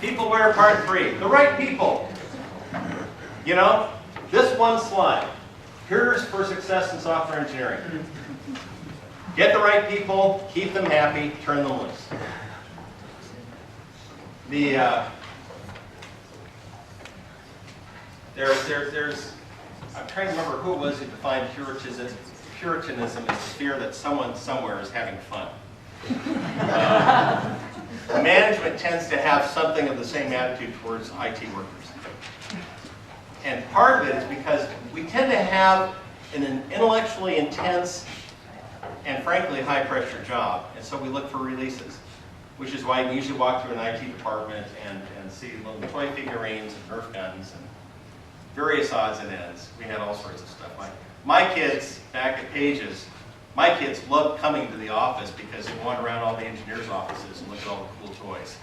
Peopleware Part 3. The right people. You know, this one slide. Here's for success in software engineering. Get the right people, keep them happy, turn them loose. There's I'm trying to remember who it was who defined Puritanism as the fear that someone somewhere is having fun. Management tends to have something of the same attitude towards IT workers. And part of it is because we tend to have an intellectually intense and frankly high-pressure job, and so we look for releases, which is why you usually walk through an IT department and see little toy figurines and Nerf guns and various odds and ends. We had all sorts of stuff. My kids, back at Pages, my kids loved coming to the office because they wandered around all the engineers' offices and looked at all the cool toys.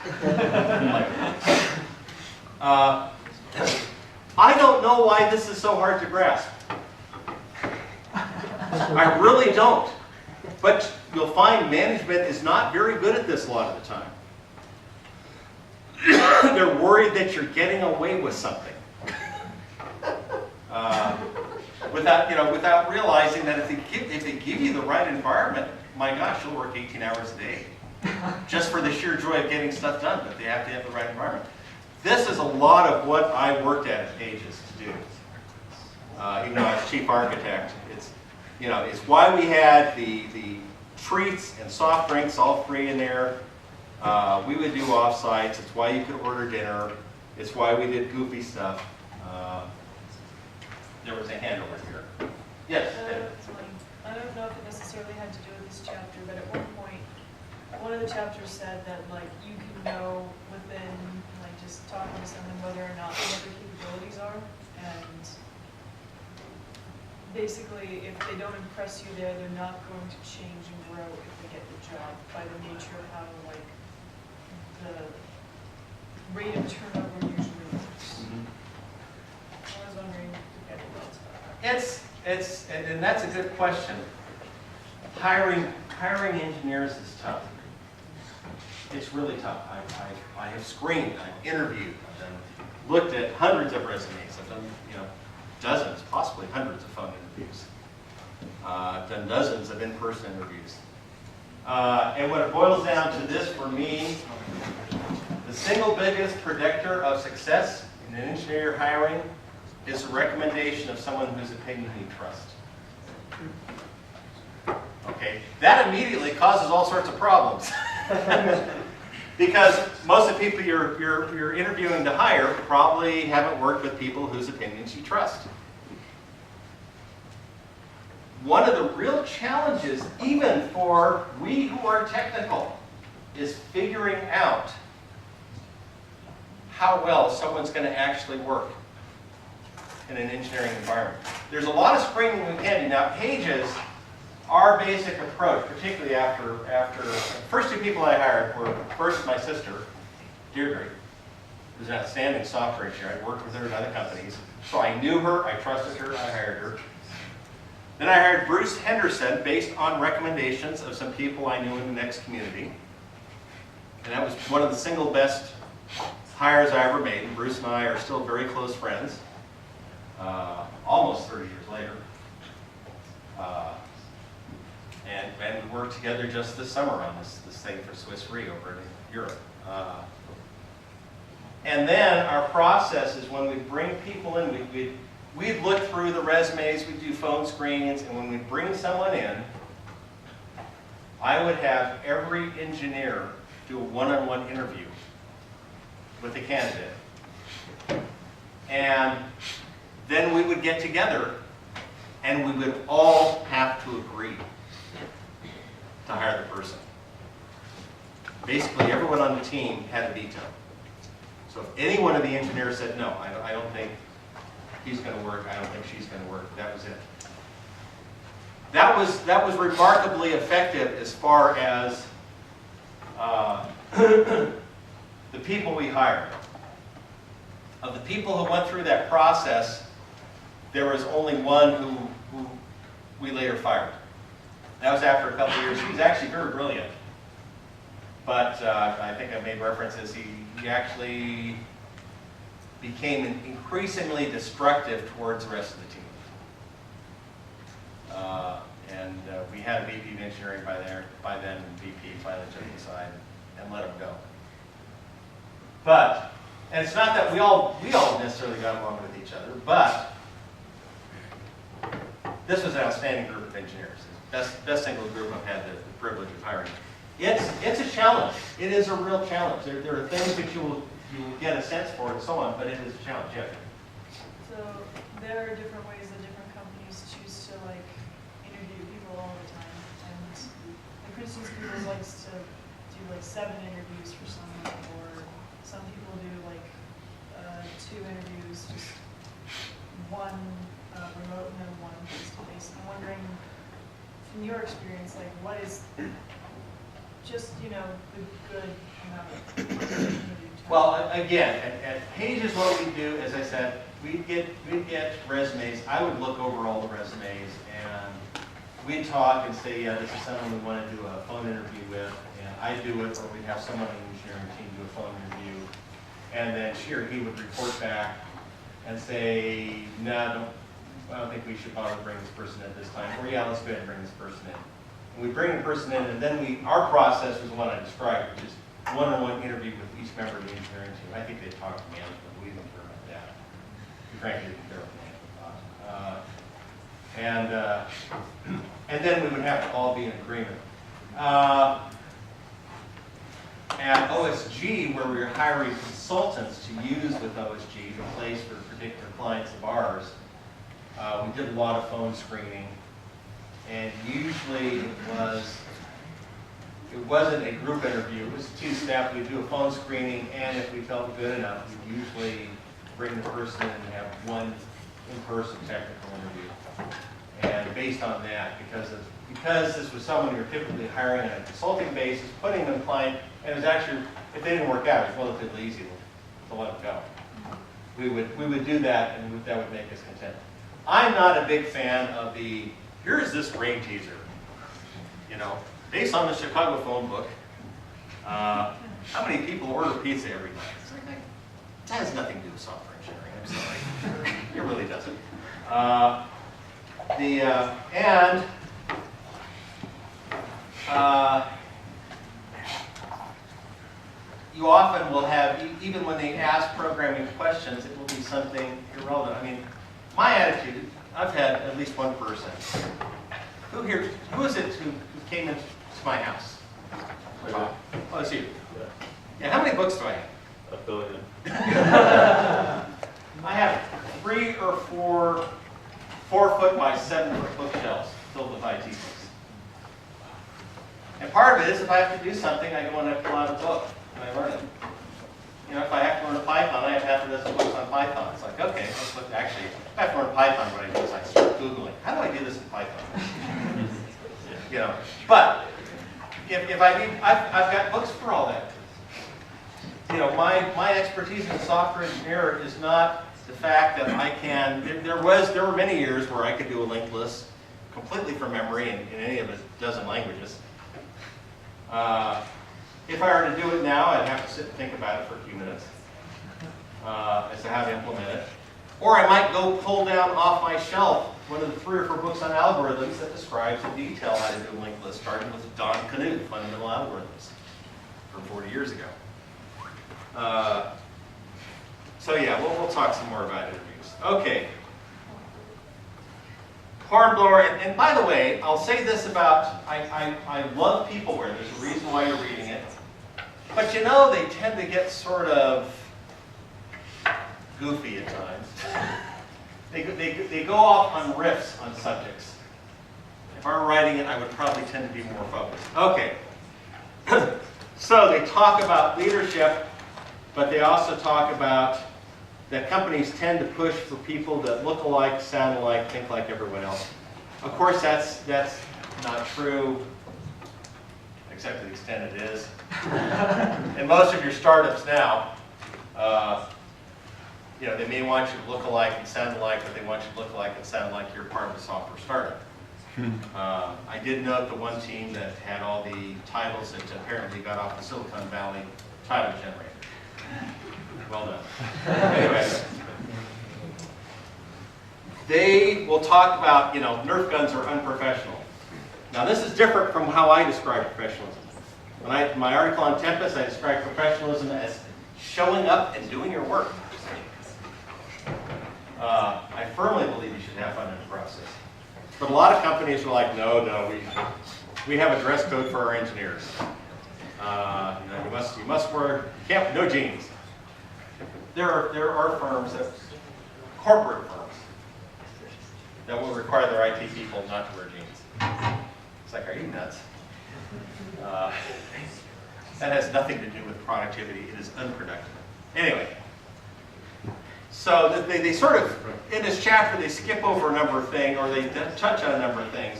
I don't know why this is so hard to grasp. I really don't. But you'll find management is not very good at this a lot of the time. They're worried that you're getting away with something. Without realizing that if they give you the right environment, my gosh, you'll work 18 hours a day. Just for the sheer joy of getting stuff done, but they have to have the right environment. This is a lot of what I worked at Pages to do. Even though I was chief architect, it's why we had the treats and soft drinks all free in there. We would do offsites. It's why you could order dinner. It's why we did goofy stuff. There was a hand over here. Yes? I don't know if it necessarily had to do with this chapter, but at one point, one of the chapters said that you can know within just talking to someone whether or not what their capabilities are, and basically if they don't impress you there, they're not going to change and grow if they get the job by the nature of how the rate of turnover usually works. I was wondering if any thoughts about that. And that's a good question. Hiring engineers is tough. It's really tough. I have screened, I've interviewed, I've looked at hundreds of resumes. I've done dozens, possibly hundreds of phone interviews. I've done dozens of in-person interviews. And what it boils down to this for me, the single biggest predictor of success in an engineer hiring is a recommendation of someone whose opinion you trust. Okay, that immediately causes all sorts of problems. Because most of the people you're interviewing to hire probably haven't worked with people whose opinions you trust. One of the real challenges, even for we who are technical, is figuring out how well someone's going to actually work in an engineering environment. There's a lot of screening we can do. Now, Pages, our basic approach, particularly after the first two people I hired were first my sister, Deirdre, who's an outstanding software engineer. I'd worked with her in other companies, so I knew her, I trusted her, I hired her. Then I hired Bruce Henderson based on recommendations of some people I knew in the next community. And that was one of the single best hires I ever made. And Bruce and I are still very close friends, almost 30 years later. And we worked together just this summer on this thing for Swiss Re over in Europe. And then our process is when we bring people in, we'd look through the resumes, we'd do phone screens, and when we bring someone in, I would have every engineer do a one-on-one interview with the candidate. And then we would get together and we would all have to agree to hire the person. Basically, everyone on the team had a veto. So if any one of the engineers said, no, I don't think he's going to work, I don't think she's going to work, that was it. That was remarkably effective as far as the people we hired. Of the people who went through that process, there was only one who we later fired. That was after a couple of years. He was actually very brilliant. But I think I made references, he actually became increasingly destructive towards the rest of the team. And we had a VP of engineering by then, and VP finally took him aside and let him go. But, and it's not that we all necessarily got along with each other, but this was an outstanding group of engineers. Best single group I've had the privilege of hiring. It's a challenge. It is a real challenge. There are things that you will get a sense for and so on, but it is a challenge. Yeah. So there are different ways that different companies choose to like interview people all the time. And like, for instance, people likes to do like 7 interviews for someone, or some people do like 2 interviews, just one remote and then one face-to-face. I'm wondering, from your experience, like what is just, you know, the good amount of interview time? Well, again, at Pages, what we do, as I said, we'd get resumes. I would look over all the resumes, and we'd talk and say, yeah, this is someone we want to do a phone interview with, and I'd do it, or we'd have someone on the engineering team do a phone interview, and then she or he would report back and say, no, I don't think we should bother to bring this person in this time, or yeah, let's go ahead and bring this person in. And we bring the person in, and then our process was the one I described, which is one-on-one interview with each member of the engineering team. I think they talk to management, we didn't care about that. We frankly didn't care what management thought. And then we would have to all be in agreement. At OSG, where we were hiring consultants to use with OSG to place for particular clients of ours, we did a lot of phone screening, and usually it wasn't a group interview, it was 2 staff. We'd do a phone screening, and if we felt good enough, we'd usually bring the person in and have one in-person technical interview. And based on that, because this was someone we were typically hiring on a consulting basis, putting them in client, and it was actually, if they didn't work out, it was relatively easy to let them go. We would do that, and that would make us content. I'm not a big fan of the, here's this brain teaser, you know, based on the Chicago phone book, how many people order pizza every night? It's like, that has nothing to do with software engineering, I'm sorry. It really doesn't. You often will have, even when they ask programming questions, it will be something irrelevant. I mean, my attitude, I've had at least one person. Who is it who came into my house? Oh, it's you. Yeah, how many books do I have? 1 billion. I have 3 or 4 4-foot by 7-foot bookshelves filled with IT books. And part of it is if I have to do something, I go and I pull out a book and I learn it. You know, if I have to learn Python, I have half a dozen books on Python. It's like, okay, let's look. Actually, if I have to learn Python, what I do is I start Googling. How do I do this in Python? You know, but if I need, I've got books for all that. You know, my expertise in software engineer is not the fact that I can. There were many years where I could do a linked list completely from memory in any of a dozen languages. If I were to do it now, I'd have to sit and think about it for a few minutes as to how to implement it. Or I might go pull down off my shelf one of the 3 or 4 books on algorithms that describes in detail how to do a linked list, starting with Don Knuth, Fundamental Algorithms, from 40 years ago. So yeah, we'll talk some more about interviews. Okay. Hornblower, and by the way, I'll say this about, I love Peopleware. There's a reason why you're reading it. But you know, they tend to get sort of goofy at times. They go off on riffs on subjects. If I were writing it, I would probably tend to be more focused. Okay. So they talk about leadership, but they also talk about that companies tend to push for people that look alike, sound alike, think like everyone else. Of course, that's not true, except to the extent it is. And most of your startups now, you know, they may want you to look alike and sound alike, but they want you to look alike and sound like you're part of a software startup. I did note the one team that had all the titles that apparently got off the Silicon Valley title generator. Well done. Anyway, they will talk about, Nerf guns are unprofessional. Now this is different from how I describe professionalism. In my article on Tempest, I describe professionalism as showing up and doing your work. I firmly believe you should have fun in the process. But a lot of companies are like, no, we have a dress code for our engineers. You must wear, no jeans. There are firms, corporate firms, that will require their IT people not to wear jeans. It's like, are you nuts? That has nothing to do with productivity. It is unproductive. Anyway, so they sort of, in this chapter, they skip over a number of things, or they touch on a number of things.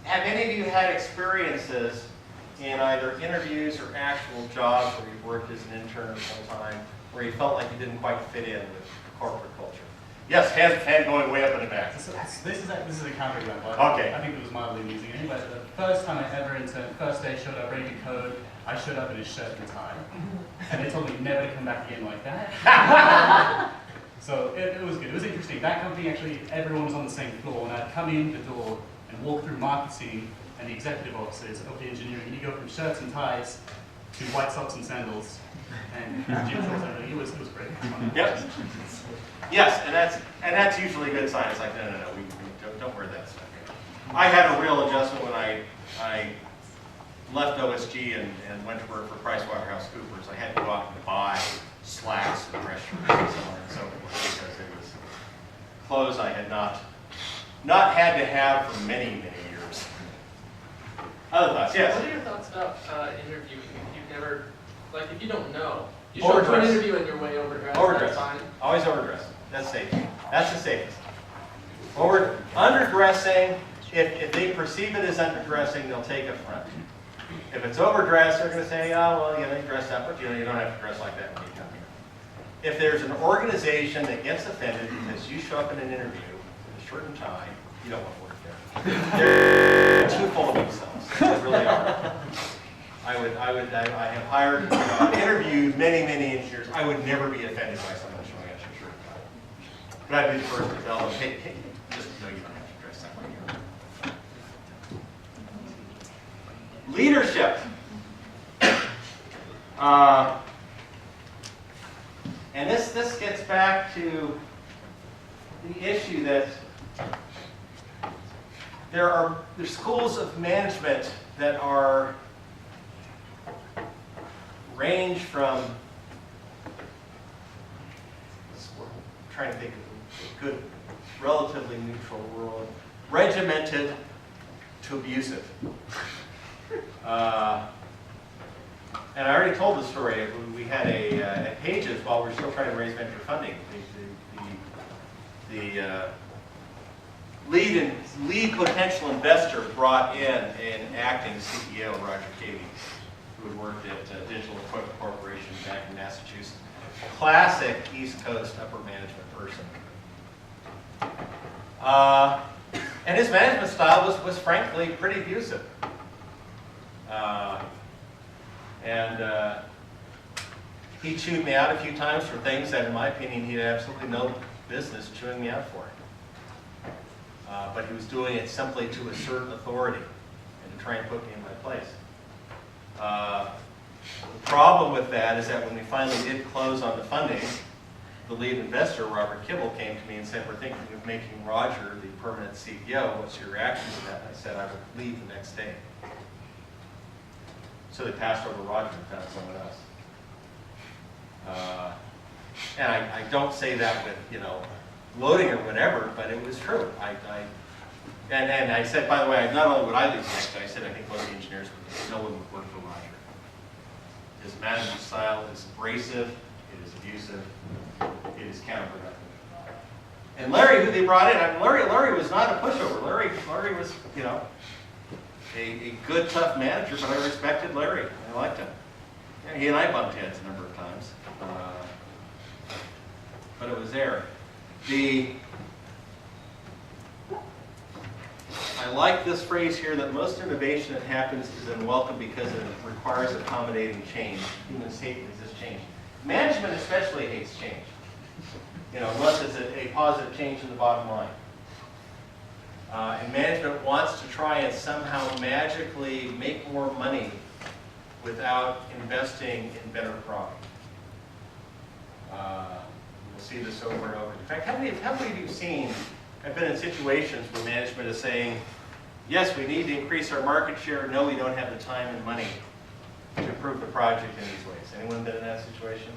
Have any of you had experiences in either interviews or actual jobs where you've worked as an intern or full-time, where you felt like you didn't quite fit in with corporate culture? Yes, hand going way up in the back. So this is a counter example. Okay. I think it was mildly amusing anyway. The first time I ever interned, first day showed up ready to code, I showed up in a shirt and tie. And they told me never to come back again like that. So it was good. It was interesting. That company, actually, everyone was on the same floor. And I'd come in the door and walk through marketing and the executive offices of the engineering. And you go from shirts and ties to white socks and sandals and gym shorts and everything. It was great. Yep. Yes, and that's usually a good sign. It's like, no, we don't wear that stuff. I had a real adjustment when I left OSG and went to work for PricewaterhouseCoopers. I had to go out and buy slacks and dress shirts and so on and so forth because it was clothes I had not had to have for many, many years. Other thoughts? Yes? What are your thoughts about interviewing? If you've never, if you don't know, you show up to an interview and you're way overdressed. Overdressed. That's fine. Always overdressed. That's safe. That's the safest. Underdressing, if they perceive it as underdressing, they'll take it front. If it's overdressed, they're going to say, oh, well, you dressed up, but you don't have to dress like that when you come here. If there's an organization that gets offended because you show up in an interview with a shirt and tie, you don't want to work there. They're too full of themselves. They really are. I have hired, interviewed many engineers. I would never be offended by someone showing up in a shirt and tie. But I'd be the first to tell them, hey, just know you don't have to dress that way here. Leadership. And this gets back to the issue that there's schools of management that range from, trying to think of a good, relatively neutral word, regimented to abusive. And I already told the story. We had at Pages, while we were still trying to raise venture funding, the lead potential investor brought in an acting CEO, Roger Cady, who had worked at Digital Equipment Corporation back in Massachusetts. Classic East Coast upper management person. And his management style was frankly pretty abusive. He chewed me out a few times for things that, in my opinion, he had absolutely no business chewing me out for. But he was doing it simply to assert authority and to try and put me in my place. The problem with that is that when we finally did close on the funding, the lead investor, Robert Kibble, came to me and said, we're thinking of making Roger the permanent CEO. What's your reaction to that? And I said, I would leave the next day. So they passed over Roger and found someone else. And I don't say that with, gloating or whatever, but it was true. And I said, by the way, not only would I leave the next day, I said I think most engineers would, no one would work for Roger. His management style is abrasive, it is abusive, it is counterproductive. And Larry, who they brought in, Larry was not a pushover. Larry was, a good, tough manager, but I respected Larry. I liked him. And he and I bumped heads a number of times. But it was there. I like this phrase here that most innovation that happens is unwelcome because it requires accommodating change. Humans hate and resist change. Management especially hates change. Unless it's a positive change in the bottom line. And management wants to try and somehow magically make more money without investing in better product. We'll see this over and over. In fact, how many of you seen, I've been in situations where management is saying, yes, we need to increase our market share. No, we don't have the time and money to improve the project in these ways. Anyone been in that situation?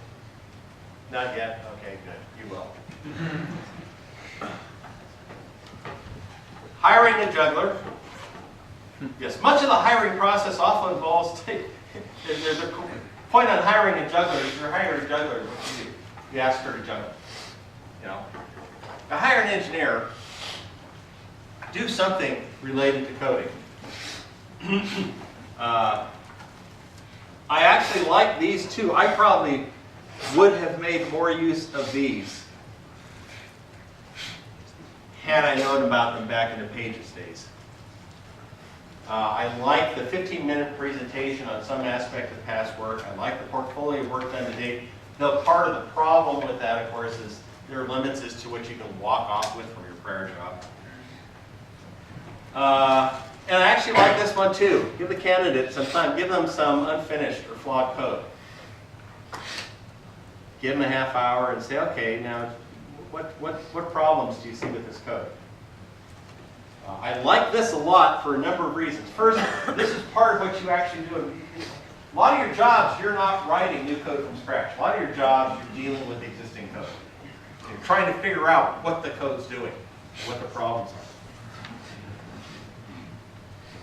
Not yet? Okay, good. You will. Hiring a juggler. Yes, much of the hiring process often involves, there's a point on hiring a juggler. If you're hiring a juggler, what do? You ask her to juggle. To hire an engineer, do something related to coding. I actually like these two. I probably would have made more use of these had I known about them back in the Pages days. I like the 15-minute presentation on some aspect of past work. I like the portfolio work done to date. Though part of the problem with that, of course, is there are limits as to what you can walk off with from your prior job. And I actually like this one too. Give the candidate some time. Give them some unfinished or flawed code. Give them a half hour and say, okay, now what problems do you see with this code? I like this a lot for a number of reasons. First, this is part of what you actually do. A lot of your jobs, you're not writing new code from scratch. A lot of your jobs, you're dealing with existing code. You're trying to figure out what the code's doing, what the problems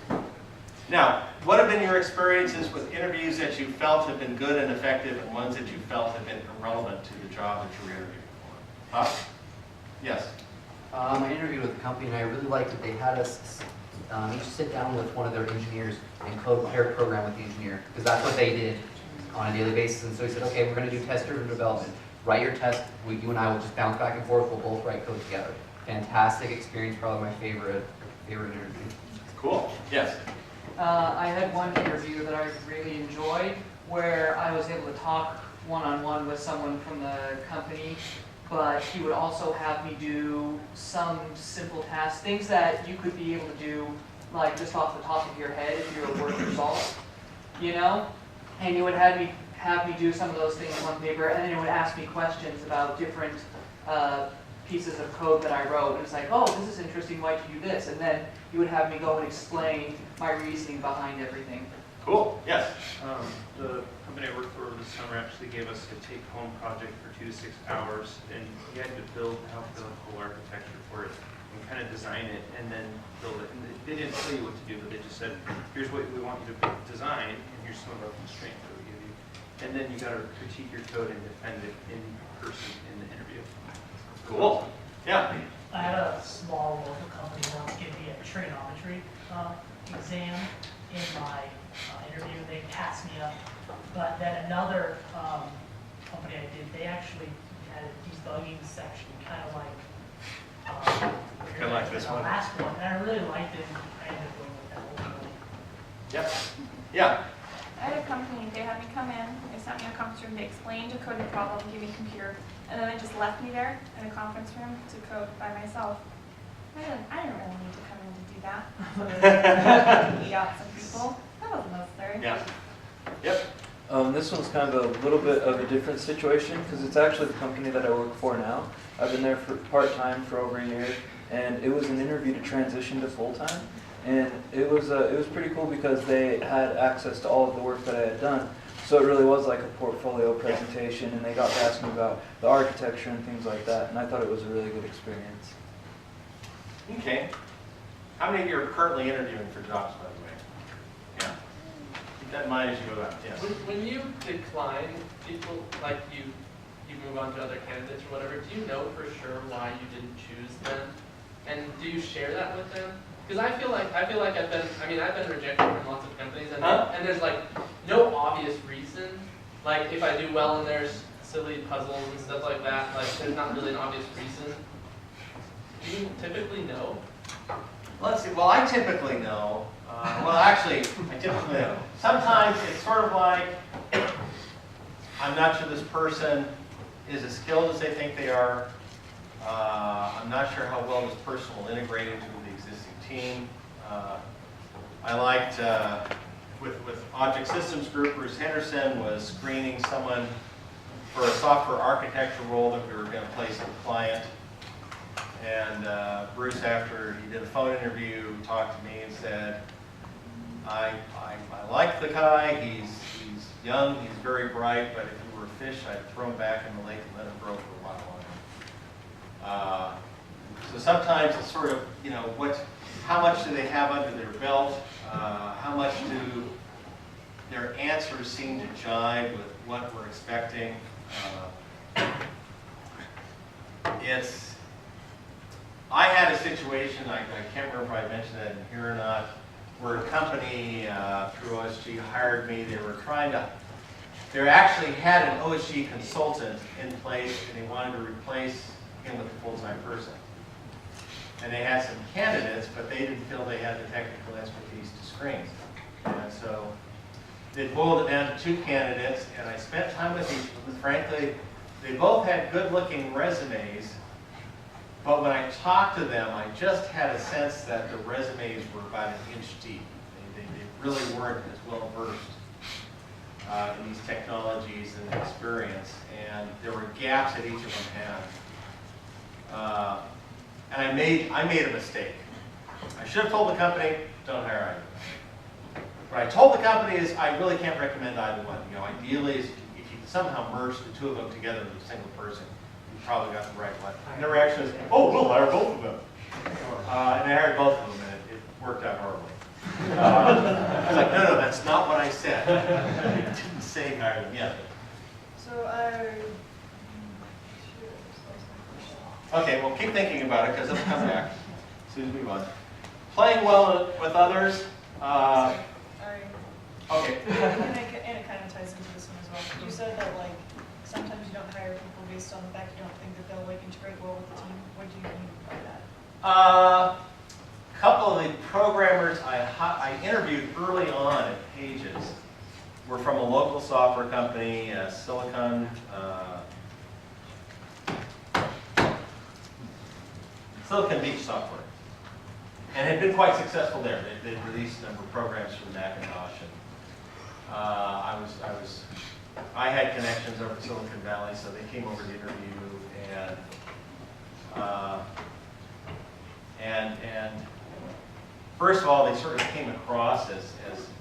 are. Now, what have been your experiences with interviews that you felt have been good and effective and ones that you felt have been irrelevant to the job that you were interviewing for? Huh? Yes? I interviewed with a company and I really liked that they had us each sit down with one of their engineers and pair program with the engineer, because that's what they did on a daily basis. And so he said, okay, we're going to do test-driven development. Write your test. You and I will just bounce back and forth. We'll both write code together. Fantastic experience. Probably my favorite interview. Cool. Yes? I had one interview that I really enjoyed where I was able to talk one-on-one with someone from the company, but he would also have me do some simple tasks, things that you could be able to do like just off the top of your head if you're a word result, And he would have me do some of those things on paper, and then he would ask me questions about different pieces of code that I wrote. And it's like, oh, this is interesting, why'd you do this? And then he would have me go and explain my reasoning behind everything. Cool. Yes? The company I worked for this summer actually gave us a take-home project for 2 to 6 hours, and we had to help build a whole architecture for it, and kind of design it, and then build it. And they didn't tell you what to do, but they just said, here's what we want you to design, and here's some of our constraints that we give you. And then you got to critique your code and defend it in person in the interview. Cool. Yeah. I had a small local company once give me a trigonometry exam in my interview. They passed me up. But then another company I did, they actually had a debugging section, kind of like this the one. last one. And I really liked it. And I ended up going with that ultimately. Yep. Yeah. I had a company, they had me come in, they sent me a conference room, they explained a coding problem, gave me a computer, and then they just left me there in a conference room to code by myself. I didn't really need to come in to do that. Eat out some people. That wasn't necessary. Yeah. Yep. This one's kind of a little bit of a different situation because it's actually the company that I work for now. I've been there for part-time for over a year, and it was an interview to transition to full-time. And it was pretty cool because they had access to all of the work that I had done. So it really was like a portfolio presentation, and they got to ask me about the architecture and things like that. And I thought it was a really good experience. Okay. How many of you are currently interviewing for jobs, by the way? Yeah. Keep that in mind as you go out. Yes. When you decline people, like you move on to other candidates or whatever, do you know for sure why you didn't choose them? And do you share that with them? Because I feel like I've been rejected from lots of companies, and there's like no obvious reason. Like if I do well and there's silly puzzles and stuff like that, like there's not really an obvious reason Do you typically know? Let's see, well, I typically know. Well, actually, I typically know. Sometimes it's sort of like, I'm not sure this person is as skilled as they think they are. I'm not sure how well this person will integrate into the existing team. I liked, with Object Systems Group, Bruce Henderson was screening someone for a software architecture role that we were going to place in the client. And Bruce, after he did a phone interview, talked to me and said, I like the guy, he's young, he's very bright, but if he were a fish, I'd throw him back in the lake and let him grow for a while longer. So sometimes it's sort of, you know, how much do they have under their belt? How much do their answers seem to jive with what we're expecting? I had a situation, I can't remember if I mentioned that in here or not, where a company through OSG hired me. They actually had an OSG consultant in place, and they wanted to replace him with a full-time person. And they had some candidates, but they didn't feel they had the technical expertise to screen. And so they boiled it down to 2 candidates, and I spent time with each of them. Frankly, they both had good-looking resumes, but when I talked to them, I just had a sense that the resumes were about an inch deep. They really weren't as well versed in these technologies and experience, and there were gaps that each of them had. And I made a mistake. I should have told the company, don't hire either. What I told the company is, I really can't recommend either one. You know, ideally, if you somehow merge the 2 of them together into a single person, you probably got the right one. And their reaction was, oh, we'll hire both of them. And they hired both of them, and it worked out horribly. I was like, no, that's not what I said. I didn't say hire them yet. So Okay, well, keep thinking about it, because it'll come back as soon as we want. Playing well with others. Okay. And it kind of ties into this one as well. You said that, like, sometimes you don't hire people based on the fact you don't think that they'll, like, integrate well with the team. What do you mean by that? A couple of the programmers I interviewed early on at Pages were from a local software company, Silicon Beach Software, and had been quite successful there. They'd released a number of programs for Macintosh, and I had connections over Silicon Valley, so they came over to interview, and first of all, they sort of came across as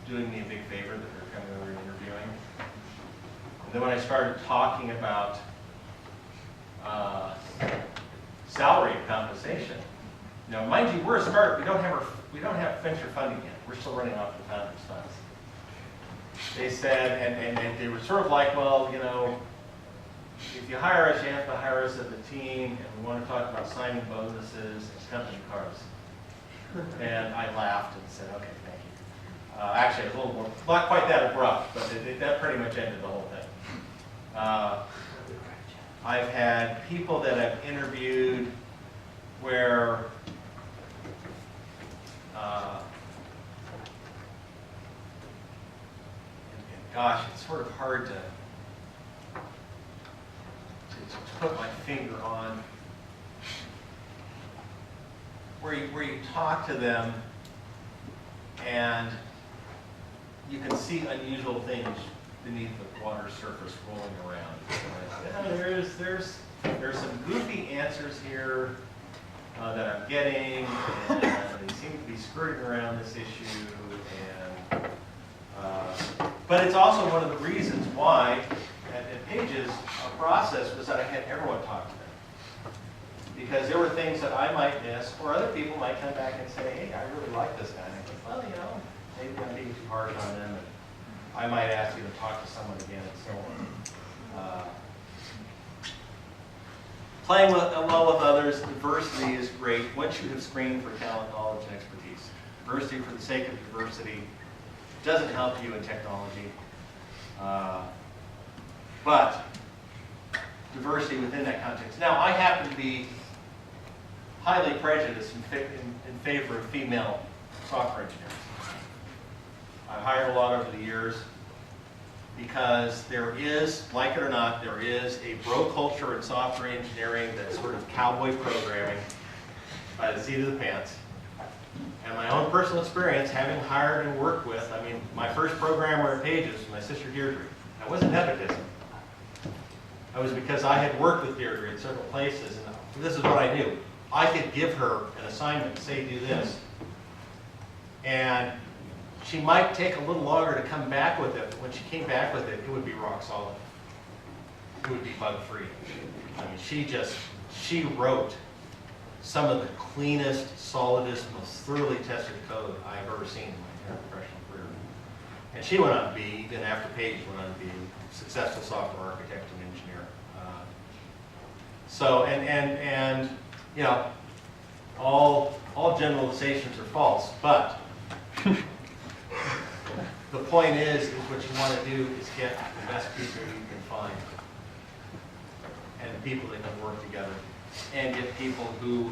doing me a big favor that they're coming over and interviewing. And then when I started talking about salary and compensation, now mind you, we're a startup. We don't have venture funding yet. We're still running off the founders' funds. They said, and they were sort of like, well, you know, if you hire us, you have to hire us as a team, and we want to talk about signing bonuses and company cars. And I laughed and said, okay, thank you. Actually, a little more, not quite that abrupt, but that pretty much ended the whole thing. I've had people that I've interviewed where gosh, it's sort of hard to put my finger on, where you talk to them and you can see unusual things beneath the water surface rolling around. There's some goofy answers here that I'm getting, and they seem to be skirting around this issue, and but it's also one of the reasons why at Pages our process was that I had everyone talk to them, because there were things that I might miss, or other people might come back and say, hey, I really like this guy, and I think, well, you know, maybe I'm being too hard on them, and I might ask you to talk to someone again, and so on. Playing well with others, diversity is great once you have screened for talent, knowledge, and expertise. Diversity for the sake of diversity doesn't help you in technology, but diversity within that context. Now, I happen to be highly prejudiced in favor of female software engineers. I've hired a lot over the years because there is, like it or not, there is a bro culture in software engineering that's sort of cowboy programming by the seat of the pants. And my own personal experience, having hired and worked with, I mean, my first programmer at Pages was my sister Deirdre. That wasn't nepotism. That was because I had worked with Deirdre in several places, and this is what I knew. I could give her an assignment and say, do this. And she might take a little longer to come back with it, but when she came back with it, it would be rock solid. It would be bug-free. I mean, she wrote some of the cleanest, solidest, most thoroughly tested code I've ever seen in my entire professional career. And she went on to be, even after Paige, went on to be a successful software architect and engineer. And you know, all generalizations are false, but the point is what you want to do is get the best people you can find, and the people that can work together, and get people who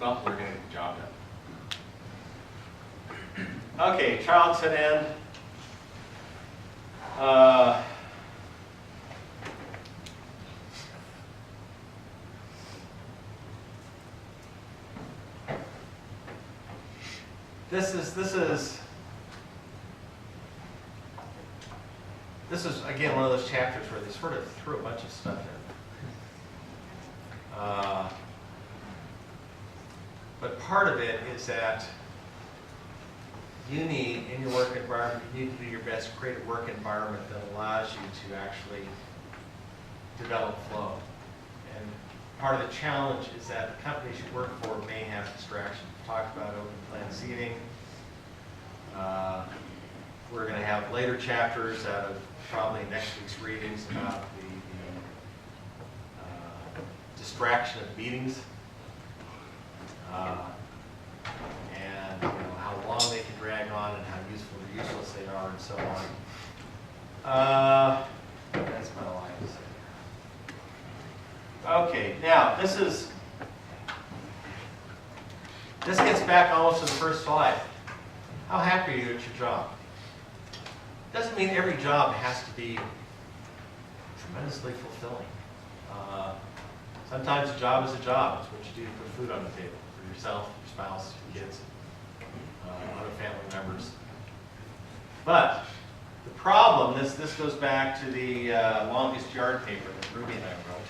well, we're going to get the job done. Okay, childhood end. This is again one of those chapters where they sort of threw a bunch of stuff in. But part of it is that you need, in your work environment, you need to do your best to create a work environment that allows you to actually develop flow. And part of the challenge is that the companies you work for may have distractions. We talked about open plan seating. We're going to have later chapters out of probably next week's readings about the distraction of meetings. And you know, how long they can drag on and how useful or useless they are and so on. That's about all I have to say. Okay, now this gets back almost to the first slide. How happy are you at your job? Doesn't mean every job has to be tremendously fulfilling. Sometimes a job is a job. It's what you do to put food on the table for yourself, your spouse, your kids, other family members. But the problem, this goes back to the longest yard paper that Ruby and I wrote,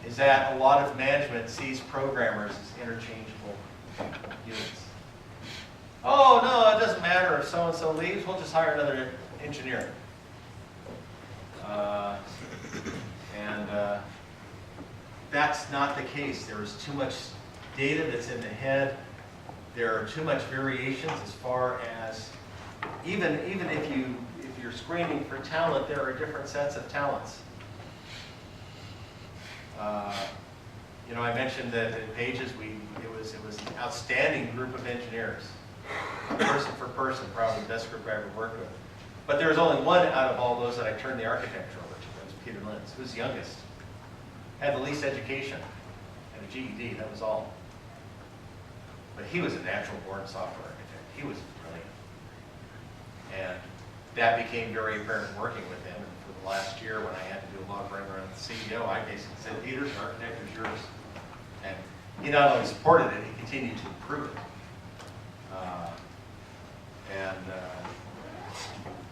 is that a lot of management sees programmers as interchangeable units. Oh, no, it doesn't matter if so-and-so leaves, we'll just hire another engineer. That's not the case. There is too much data that's in the head. There are too much variations as far as, even if you're screening for talent, there are different sets of talents. You know, I mentioned that in Pages, it was an outstanding group of engineers. Person for person, probably the best group I ever worked with. But there was only one out of all those that I turned the architecture over to. That was Peter Lenz, who was the youngest. Had the least education, and a GED, that was all. But he was a natural born software architect. He was brilliant. And that became very apparent working with him. And for the last year, when I had to do a log running around the CEO, I basically said, Peter's an architect is yours. And he not only supported it, he continued to improve it.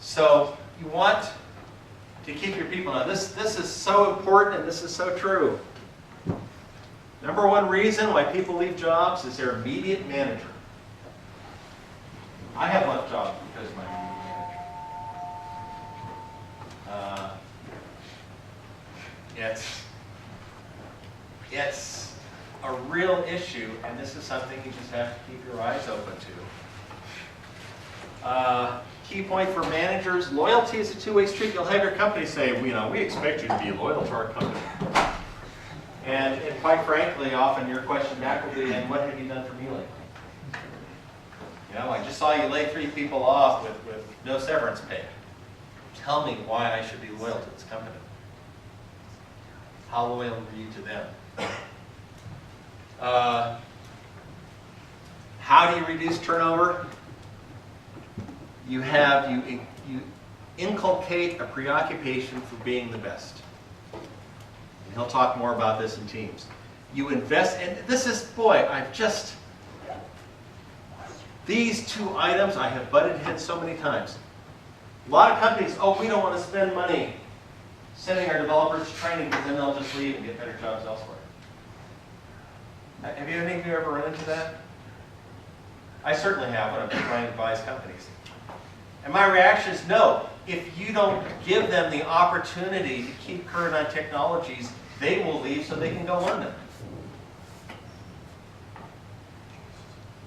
So you want to keep your people. Now this is so important and this is so true. Number one reason why people leave jobs is their immediate manager. I have left jobs because of my immediate manager. It's a real issue, and this is something you just have to keep your eyes open to. Key point for managers, loyalty is a two-way street. You'll have your company say, we expect you to be loyal to our company. And quite frankly, often your question back will be, and what have you done for me lately? You know, I just saw you lay 3 people off with no severance pay. tell me why I should be loyal to this company. How loyal are you to them? How do you reduce turnover? You inculcate a preoccupation for being the best. And he'll talk more about this in teams. You invest, and this is, boy, these two items I have butted heads so many times. A lot of companies, oh, we don't want to spend money sending our developers to training because then they'll just leave and get better jobs elsewhere. Have any of you ever run into that? I certainly have when I'm trying to advise companies. And my reaction is no. If you don't give them the opportunity to keep current on technologies, they will leave so they can go learn them.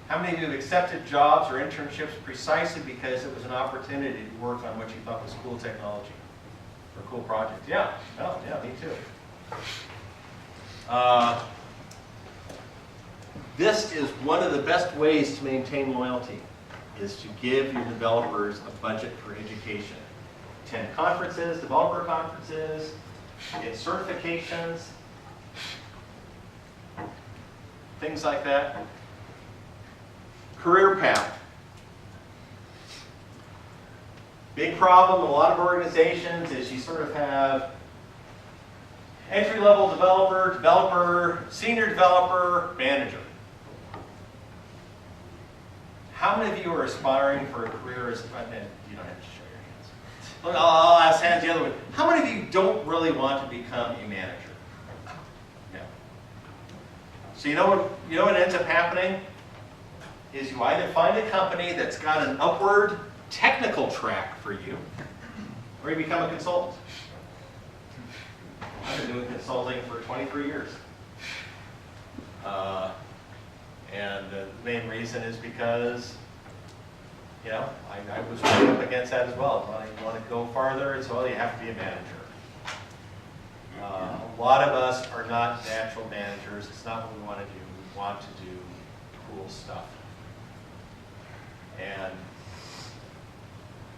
How many of you have accepted jobs or internships precisely because it was an opportunity to work on what you thought was cool technology or cool project? Yeah, oh, yeah, me too. This is one of the best ways to maintain loyalty, is to give your developers a budget for education. Attend conferences, developer conferences, get certifications, things like that. Career path. Big problem in a lot of organizations is you sort of have entry-level developer, senior developer, manager. How many of you are aspiring for a career as, and you don't have to show your hands. I'll ask hands the other way. How many of you don't really want to become a manager? Yeah. So you know what ends up happening? Is you either find a company that's got an upward technical track for you, or you become a consultant. I've been doing consulting for 23 years. And the main reason is because, I was running up against that as well. You want to go farther as well, you have to be a manager. A lot of us are not natural managers. It's not what we want to do. We want to do cool stuff. And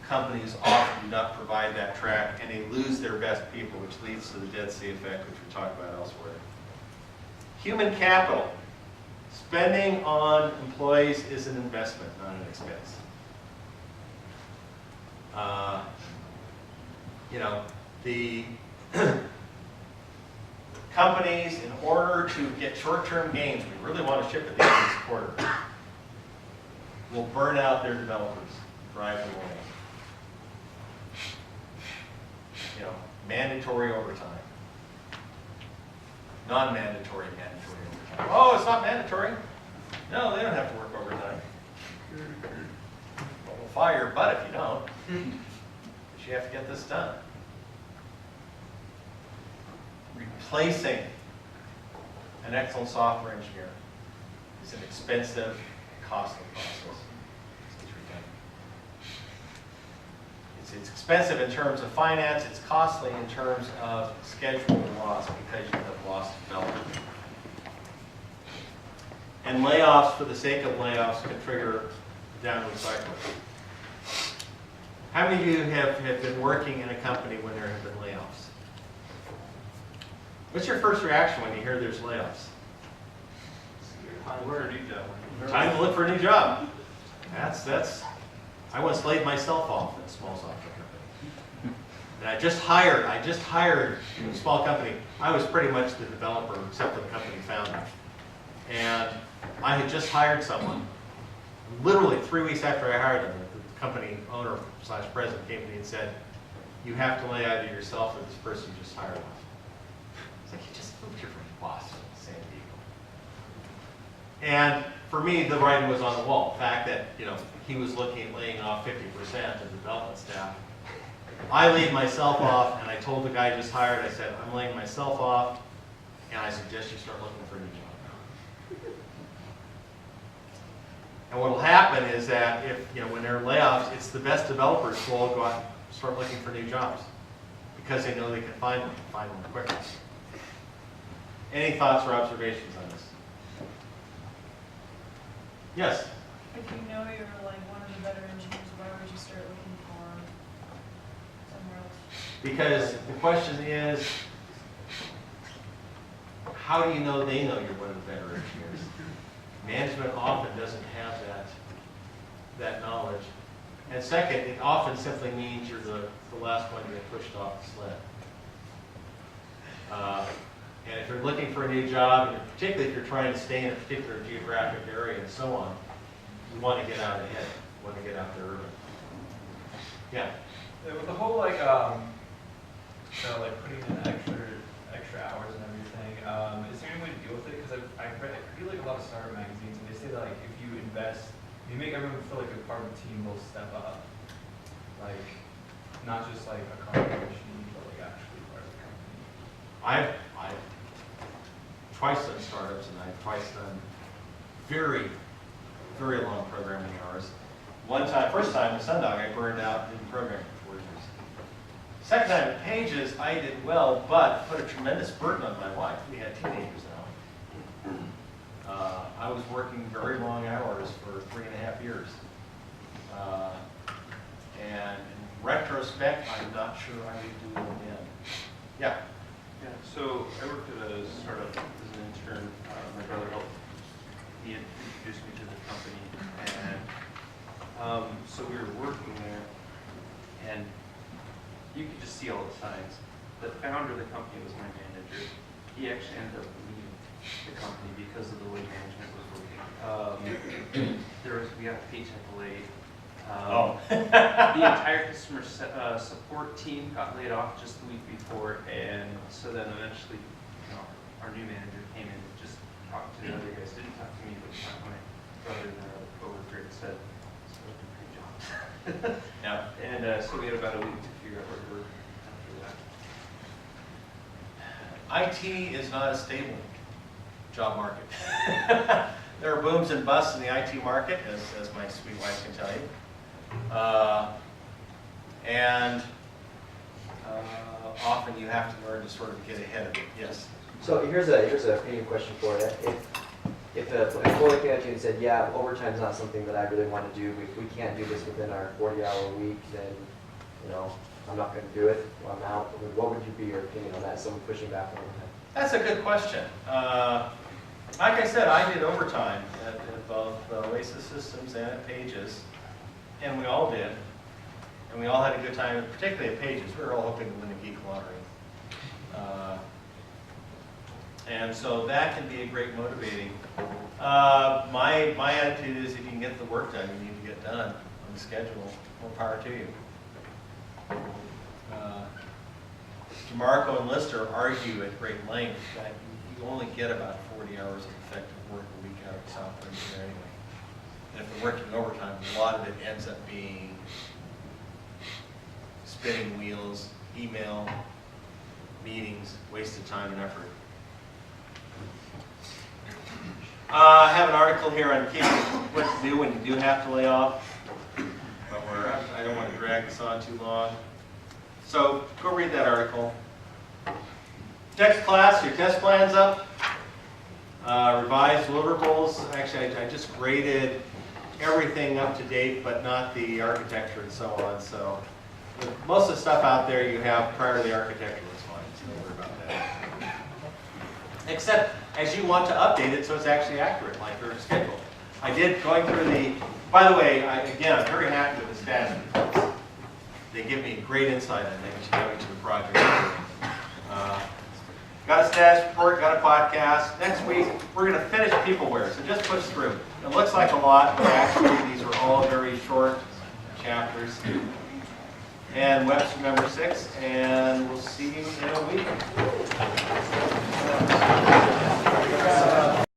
companies often do not provide that track, and they lose their best people, which leads to the Dead Sea effect, which we talked about elsewhere. Human capital. Spending on employees is an investment, not an expense. The companies, in order to get short-term gains, we really want to ship at the end of this quarter, will burn out their developers, drive them away. Mandatory overtime. Non-mandatory mandatory overtime. Oh, it's not mandatory. No, they don't have to work overtime. Well, we'll fire your butt if you don't. But you have to get this done. Replacing an excellent software engineer is an expensive, costly process. It's expensive in terms of finance, it's costly in terms of schedule loss because you have lost development. And layoffs for the sake of layoffs can trigger a downward cycle. How many of you have been working in a company when there have been layoffs? What's your first reaction when you hear there's layoffs? Time to look for a new job. That's. I once laid myself off in a small software company. And I just hired in a small company. I was pretty much the developer except for the company founder. And I had just hired someone. Literally 3 weeks after I hired them, the company owner / president came to me and said, you have to lay either yourself or this person you just hired off. It's like you just moved here from Boston, San Diego. And for me, the writing was on the wall. The fact that, he was looking at laying off 50% of the development staff. I laid myself off, and I told the guy I just hired, I said, I'm laying myself off, and I suggest you start looking for a new job. And what will happen is that if, when there are layoffs, it's the best developers who all go out and start looking for new jobs because they know they can find them quicker. Any thoughts or observations on this? Yes? If you know you're like one of the better engineers, why would you start looking for something Because the question is, how do you know they know you're one of the better engineers? Management often doesn't have that knowledge. And second, it often simply means you're the last one to get pushed off the sled. And if you're looking for a new job, and particularly if you're trying to stay in a particular geographic area and so on, you want to get out ahead. You want to get out there early. Yeah. With the whole like putting in extra hours and everything, is there any way to deal with it? Because I read like a lot of startup magazines, and they say that like if you invest, you make everyone feel like a part of the team, they'll step up. Like not just like a contribution, but like actually part of the company. I've twice done startups, and I've twice done very, very long programming hours. First time with Sundog, I burned out in programming for 4 years. Second time at Pages, I did well, but put a tremendous burden on my wife. We had teenagers now. I was working very long hours for 3.5 years. And in retrospect, I'm not sure I would do it again. Yeah. Yeah, so I worked at a startup as an intern. My brother helped. He had introduced me to the company, and so we were working there, and you could just see all the signs. The founder of the company was my manager. He actually ended up leaving the company because of the way management was working. We got a paycheck late. The entire customer support team got laid off just the week before, and so then eventually, our new manager came in and just talked to the other guys. Didn't talk to me, but talked to my brother and our other coworker and said, "So we're doing great job." Yeah. And so we had about a week to figure out where to work after that. IT is not a stable job market. There are booms and busts in the IT market, as my sweet wife can tell you. Often you have to learn to sort of get ahead of it. Yes. So here's a opinion question for you. If an employee came up to you and said, yeah, overtime's not something that I really want to do, we can't do this within our 40-hour week, then I'm not going to do it, or I'm out. What would your opinion on that? Someone pushing back on overtime? That's a good question. Like I said, I did overtime at both Oasis Systems and at Pages, and we all did. And we all had a good time, particularly at Pages. We were all hoping to win the Geek Lottery. And so that can be a great motivating. My attitude is if you can get the work done, you need to get done on the schedule. More power to you. DeMarco and Lister argue at great length that you only get about 40 hours of effective work a week out of a software engineer anyway. And if you're working overtime, a lot of it ends up being spinning wheels, email, meetings, wasted time and effort. I have an article here on what to do when you do have to lay off, but I don't want to drag this on too long. So go read that article. Next class, your test plan's up. Revised deliverables. Actually, I just graded everything up to date, but not the architecture and so on. So most of the stuff out there you have prior to the architecture is fine, so don't worry about that. Except as you want to update it so it's actually accurate, like your schedule. I did going through the, by the way, I'm very happy with the status reports. They give me great insight on things going to the project. Got a status report, got a podcast. Next week, we're going to finish Peopleware, so just push through. It looks like a lot, but actually these are all very short chapters. And Webster number 6, and we'll see you in a week.